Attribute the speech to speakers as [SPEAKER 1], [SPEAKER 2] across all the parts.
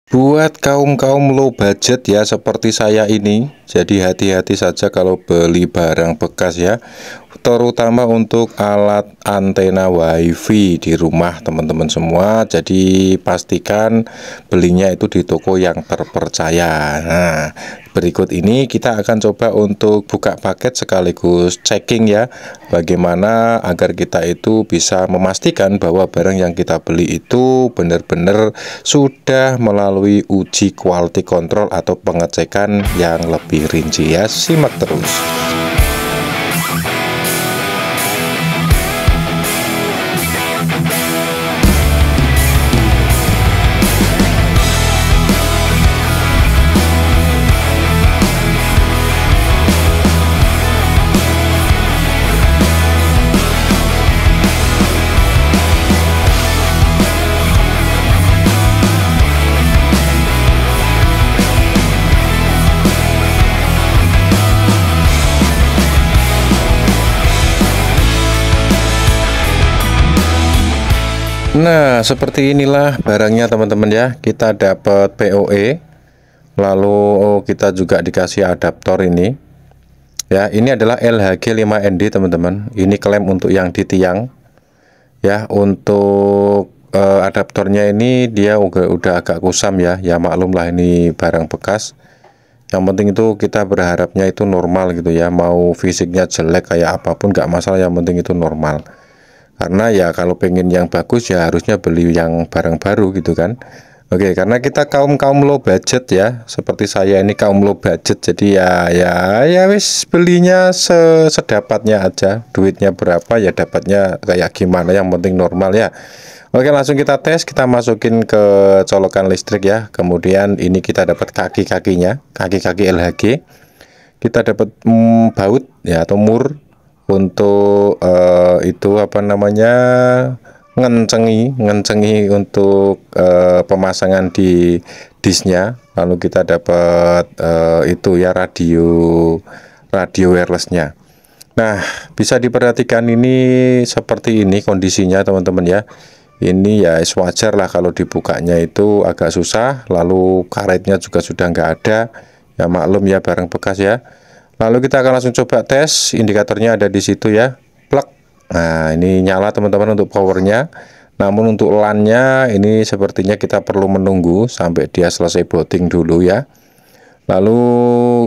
[SPEAKER 1] Buat kaum-kaum low budget ya seperti saya ini, jadi hati-hati saja kalau beli barang bekas ya, terutama untuk alat antena WiFi di rumah teman-teman semua. Jadi pastikan belinya itu di toko yang terpercaya. Nah, berikut ini kita akan coba untuk buka paket sekaligus checking ya, bagaimana agar kita itu bisa memastikan bahwa barang yang kita beli itu benar-benar sudah melalui uji quality control atau pengecekan yang lebih rinci ya. Simak terus. Nah, seperti inilah barangnya teman-teman ya. Kita dapat POE, lalu kita juga dikasih adaptor ini. Ya, ini adalah LHG5ND teman-teman. Ini klaim untuk yang di tiang. Ya, untuk adaptornya ini dia udah agak kusam ya. Ya maklum lah ini barang bekas. Yang penting itu kita berharapnya itu normal gitu ya. Mau fisiknya jelek kayak apapun nggak masalah, yang penting itu normal. Karena ya kalau pengen yang bagus ya harusnya beli yang barang baru gitu kan. Oke, karena kita kaum low budget ya, seperti saya ini kaum low budget, jadi ya wis belinya sedapatnya aja. Duitnya berapa ya dapatnya kayak gimana, yang penting normal ya. Oke, langsung kita tes, kita masukin ke colokan listrik ya. Kemudian ini kita dapat kaki-kakinya, kaki-kaki LHG. Kita dapat baut ya atau mur untuk itu apa namanya, ngencengi untuk pemasangan di disnya. Lalu kita dapat itu ya radio wirelessnya. Nah, bisa diperhatikan ini seperti ini kondisinya teman-teman ya. Ini ya wajar lah kalau dibukanya itu agak susah, lalu karetnya juga sudah nggak ada ya, maklum ya barang bekas ya. Lalu kita akan langsung coba tes, indikatornya ada di situ ya, plug. Nah, ini nyala teman-teman untuk powernya. Namun untuk LAN-nya ini sepertinya kita perlu menunggu sampai dia selesai booting dulu ya. Lalu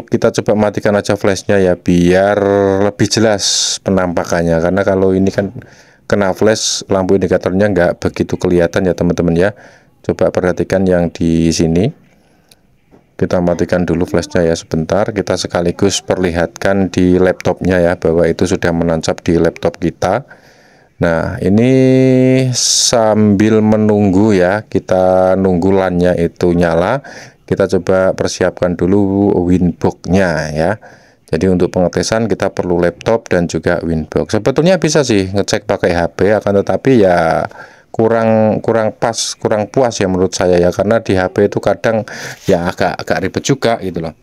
[SPEAKER 1] kita coba matikan aja flashnya ya, biar lebih jelas penampakannya. Karena kalau ini kan kena flash, lampu indikatornya nggak begitu kelihatan ya teman-teman ya. Coba perhatikan yang di sini. Kita matikan dulu flashnya ya sebentar, kita sekaligus perlihatkan di laptopnya ya bahwa itu sudah menancap di laptop kita. Nah, ini sambil menunggu ya, kita nunggu LAN-nya itu nyala, kita coba persiapkan dulu Winbox-nya ya. Jadi untuk pengetesan kita perlu laptop dan juga Winbox. Sebetulnya bisa sih ngecek pakai HP, akan tetapi ya kurang puas ya menurut saya ya, karena di HP itu kadang ya agak ribet juga gitu loh.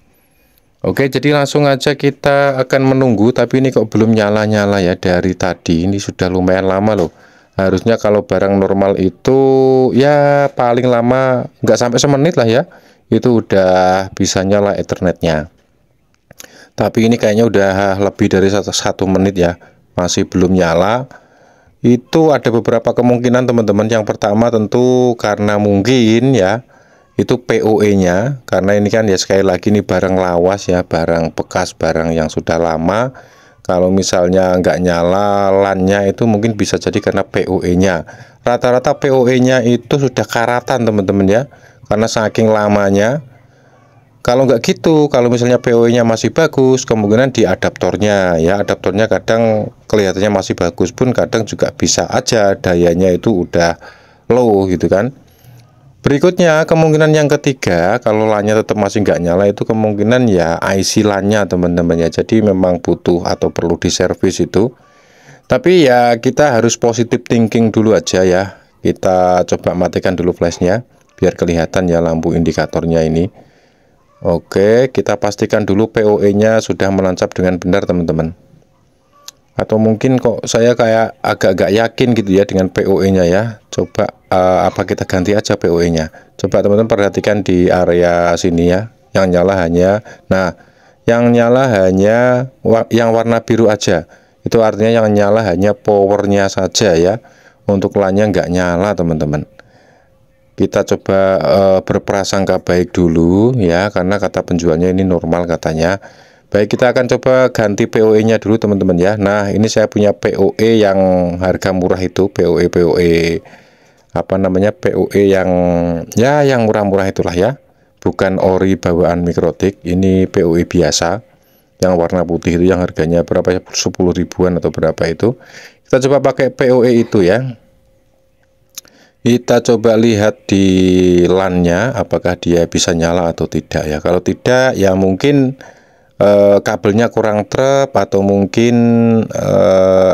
[SPEAKER 1] Oke, jadi langsung aja kita akan menunggu, tapi ini kok belum nyala-nyala ya dari tadi. Ini sudah lumayan lama loh. Harusnya kalau barang normal itu ya paling lama nggak sampai semenit lah ya, itu udah bisa nyala ethernetnya. Tapi ini kayaknya udah lebih dari satu menit ya, masih belum nyala. Itu ada beberapa kemungkinan teman-teman. Yang pertama tentu karena mungkin ya itu POE-nya, karena ini kan ya sekali lagi ini barang lawas ya, barang bekas, barang yang sudah lama. Kalau misalnya nggak nyala LAN-nya itu mungkin bisa jadi karena POE-nya. Rata-rata POE-nya itu sudah karatan teman-teman ya, karena saking lamanya. Kalau nggak gitu, kalau misalnya POE-nya masih bagus, kemungkinan di adaptornya ya, adaptornya kadang kelihatannya masih bagus pun kadang juga bisa aja dayanya itu udah low gitu kan. Berikutnya kemungkinan yang ketiga, kalau LAN-nya tetap masih nggak nyala, itu kemungkinan ya IC LAN-nya teman-teman ya. Jadi memang butuh atau perlu diservis itu. Tapi ya kita harus positive thinking dulu aja ya. Kita coba matikan dulu flashnya biar kelihatan ya lampu indikatornya ini. Oke, kita pastikan dulu POE-nya sudah menancap dengan benar teman-teman. atau mungkin kok saya kayak agak-agak yakin gitu ya dengan PoE nya ya. Coba apa kita ganti aja PoE nya. Coba teman-teman perhatikan di area sini ya, yang nyala hanya, nah yang nyala hanya yang warna biru aja, itu artinya yang nyala hanya powernya saja ya. Untuk LAN-nya nggak nyala teman-teman. Kita coba berprasangka baik dulu ya, karena kata penjualnya ini normal katanya. Baik, kita akan coba ganti PoE nya dulu teman-teman ya. Nah, ini saya punya PoE yang harga murah itu, PoE apa namanya, PoE yang ya yang murah-murah itulah ya. Bukan ori bawaan Mikrotik, ini PoE biasa yang warna putih itu, yang harganya berapa ya, 10 ribuan atau berapa itu. Kita coba pakai PoE itu ya. Kita coba lihat di LAN-nya apakah dia bisa nyala atau tidak ya. Kalau tidak ya mungkin kabelnya kurang trep, atau mungkin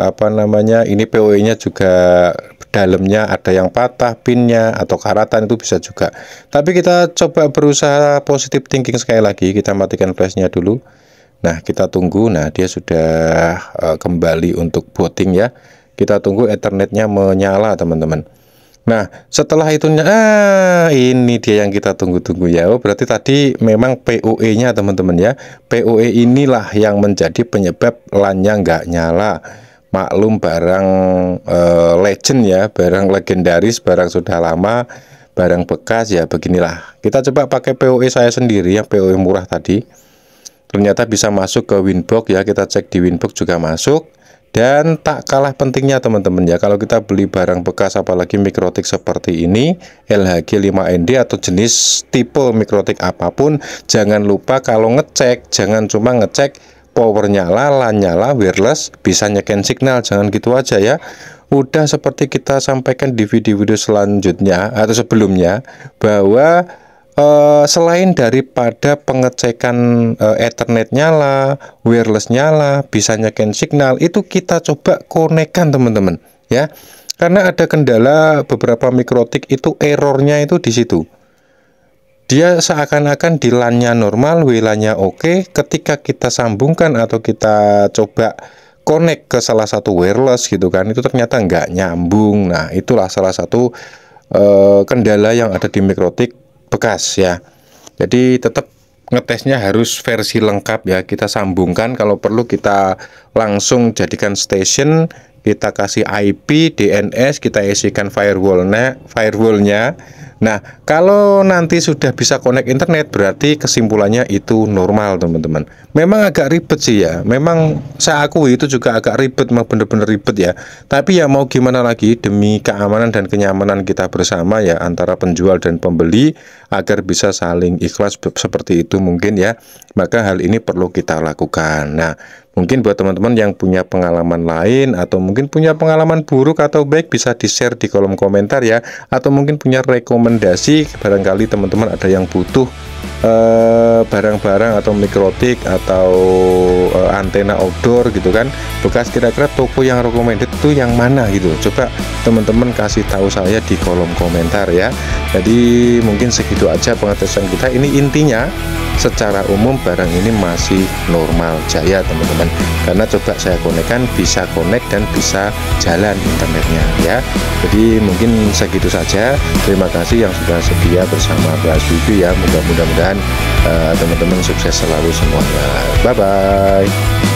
[SPEAKER 1] apa namanya, ini PoE nya juga dalamnya ada yang patah pinnya atau karatan, itu bisa juga. Tapi kita coba berusaha positive thinking sekali lagi. Kita matikan flashnya dulu. Nah, kita tunggu. Nah, dia sudah kembali untuk booting ya. Kita tunggu Ethernetnya menyala teman-teman. Nah, setelah itu ini dia yang kita tunggu-tunggu ya. Oh, berarti tadi memang PoE nya teman-teman ya. PoE inilah yang menjadi penyebab LAN-nya nggak nyala. Maklum barang legend ya, barang legendaris, barang sudah lama, barang bekas ya, beginilah. Kita coba pakai PoE saya sendiri yang PoE murah tadi. Ternyata bisa masuk ke Winbox ya. Kita cek di Winbox juga masuk. Dan tak kalah pentingnya teman-teman ya, kalau kita beli barang bekas apalagi Mikrotik seperti ini, LHG 5ND atau jenis tipe Mikrotik apapun, jangan lupa kalau ngecek, jangan cuma ngecek power nyala, LAN nyala, wireless, bisa nyeken signal, jangan gitu aja ya. Udah seperti kita sampaikan di video-video selanjutnya atau sebelumnya, bahwa selain daripada pengecekan Ethernet nyala, wireless nyala, bisa nyeken signal, itu kita coba konekkan teman-teman ya. Karena ada kendala beberapa Mikrotik itu, errornya itu di situ. Dia seakan-akan di LAN-nya normal, WLAN-nya oke, ketika kita sambungkan atau kita coba connect ke salah satu wireless gitu kan, itu ternyata nggak nyambung. Nah, itulah salah satu kendala yang ada di Mikrotik bekas ya. Jadi tetap ngetesnya harus versi lengkap ya. Kita sambungkan, kalau perlu kita langsung jadikan station, kita kasih IP, DNS, kita isikan firewallnya. Nah, kalau nanti sudah bisa connect internet, berarti kesimpulannya itu normal teman-teman. Memang agak ribet sih ya, memang saya akui itu juga agak ribet, memang bener-bener ribet ya. Tapi ya mau gimana lagi, demi keamanan dan kenyamanan kita bersama ya, antara penjual dan pembeli, agar bisa saling ikhlas seperti itu mungkin ya, maka hal ini perlu kita lakukan. Nah, mungkin buat teman-teman yang punya pengalaman lain, atau mungkin punya pengalaman buruk atau baik, bisa di-share di kolom komentar ya. Atau mungkin punya rekomendasi, barangkali teman-teman ada yang butuh barang-barang atau Mikrotik atau antena outdoor gitu kan, bekas, kira-kira toko yang recommended itu yang mana gitu. Coba teman-teman kasih tahu saya di kolom komentar ya. Jadi mungkin segitu aja pengetesan kita. Ini intinya secara umum barang ini masih normal jaya teman-teman, karena coba saya konekkan, bisa connect dan bisa jalan internetnya ya. Jadi mungkin segitu saja. Terima kasih yang sudah setia bersama Bahas Review ya. Mudah-mudahan teman-teman sukses selalu semuanya. Bye bye.